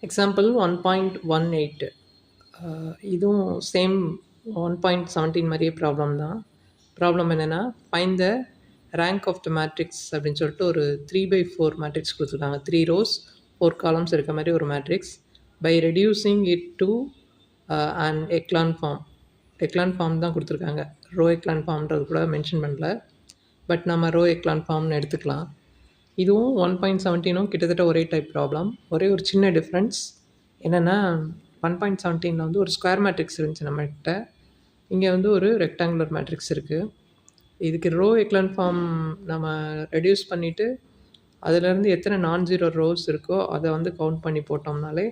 Example 1.18 இதுவும் same 1.17 மாதிரியே problem தான். ப்ராப்ளம் என்னென்னா find the rank of the matrix அப்படின்னு சொல்லிட்டு ஒரு 3/4 மேட்ரிக்ஸ் கொடுத்துருக்காங்க. 3 rows 4 columns இருக்க மாதிரி ஒரு matrix by reducing it to and echelon form. Echelon form தான் கொடுத்துருக்காங்க, ரோ எக்லான் ஃபார்ம்ன்றது கூட மென்ஷன் பண்ணல. பட் நம்ம ரோ எக்லான் ஃபார்ம்னு எடுத்துக்கலாம். இதுவும் 1.17ம் கிட்டத்தட்ட ஒரே டைப் ப்ராப்ளம். ஒரே ஒரு சின்ன டிஃப்ரென்ஸ் என்னென்னா 1.17ல் வந்து ஒரு ஸ்கொயர் மேட்ரிக்ஸ் இருந்துச்சு நம்மகிட்ட. இங்கே வந்து ஒரு ரெக்டாங்குலர் மேட்ரிக்ஸ் இருக்குது. இதுக்கு ரோ எக்லான் ஃபார்ம் நம்ம ரெடியூஸ் பண்ணிவிட்டு அதிலேருந்து எத்தனை நான்-ஜீரோ ரோஸ் இருக்கோ அதை வந்து கவுண்ட் பண்ணி போட்டோம்னாலே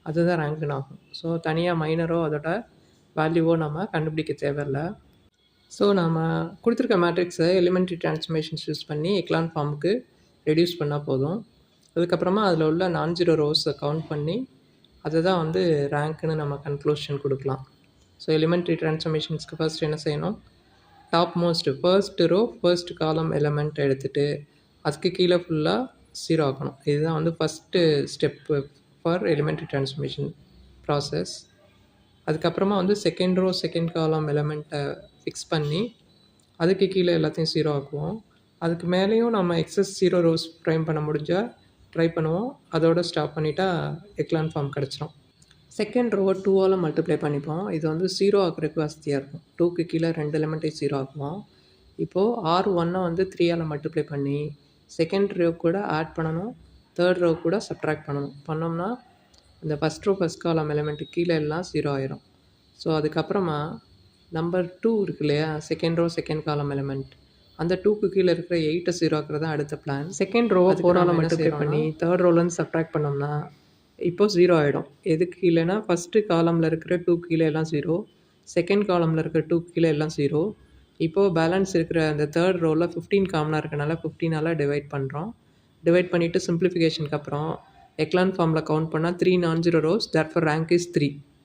அதுதான் ரேங்க்னு ஆகும். ஸோ தனியாக மைனரோ அதோட வேல்யூவோ நம்ம கண்டுபிடிக்க தேவையில்லை. ஸோ நம்ம கொடுத்துருக்க மேட்ரிக்ஸை எலிமெண்ட்ரி டிரான்ஸ்ஃபர்மேஷன்ஸ் யூஸ் பண்ணி எக்லான் ஃபார்முக்கு ரெடியூஸ் பண்ணால் போதும். அதுக்கப்புறமா அதில் உள்ள நான்-ஜீரோ ரோஸை கவுண்ட் பண்ணி அதை தான் வந்து ரேங்க்னு நம்ம கன்க்ளூஷன் கொடுக்கலாம். ஸோ எலிமெண்ட்ரி டிரான்ஸ்ஃபர்மேஷன்ஸ்க்கு ஃபர்ஸ்ட் என்ன செய்யணும், topmost first row first column element எடுத்துகிட்டு அதுக்கு கீழே ஃபுல்லாக 0 ஆக்கணும். இதுதான் வந்து first step for elementary transformation process. அதுக்கப்புறமா வந்து செகண்ட் ரோ செகண்ட் காலம் எலிமெண்ட்டை ஃபிக்ஸ் பண்ணி அதுக்கு கீழே எல்லாத்தையும் 0 ஆக்குவோம். அதுக்கு மேலேயும் நம்ம எக்ஸஸ் 0 ரோஸ் ப்ரைம் பண்ண முடிஞ்சால் ட்ரை பண்ணுவோம். அதோட ஸ்டாப் பண்ணிட்டா எக்லான் ஃபார்ம் கிடச்சிரும். செகண்ட் ரோவை 2ஆல் மல்டிப்ளை பண்ணிப்போம். இது வந்து 0 ஆக்குறதுக்கு வசதியாக இருக்கும். 2க்கு கீழே 2 எலிமெண்ட்டையும் 0 ஆக்குவோம். இப்போது R1 வந்து 3ஆல் மல்டிப்ளை பண்ணி செகண்ட் ரோ கூட ஆட் பண்ணணும், தேர்ட் ரோ கூட சப்ட்ராக்ட் பண்ணோம்னா இந்த first row first column element கீழே எல்லாம் 0 ஆயிரும். ஸோ அதுக்கப்புறமா நம்பர் 2 இருக்கு இல்லையா, second row second column element, அந்த 2க்கு கீழே இருக்கிற 8 0 ஆக்குறது தான் அடுத்த பிளான். செகண்ட் ரோவை 4ஆல் மல்டிப்ளை பண்ணி தேர்ட் ரோலேருந்து சப்ட்ராக்ட் பண்ணோம்னா இப்போது 0 ஆகிடும். எதுக்கு கீழேனா ஃபஸ்ட்டு காலமில் இருக்கிற 2 கீழே எல்லாம் 0, செகண்ட் காலமில் இருக்கிற 2 கீழே எல்லாம் 0. இப்போது பேலன்ஸ் இருக்கிற அந்த தேர்ட் ரோவில் 15 காமனாக இருக்கனால 15ஆல் டிவைட் பண்ணுறோம். டிவைட் பண்ணிவிட்டு சிம்பிளிஃபிகேஷனுக்கு அப்புறம் எக்லான் ஃபார்மில் கவுண்ட் பண்ணால் 3 நான்-ஜீரோ ரோஸ், தேர்ஃபோர் ரேங்க் இஸ் 3.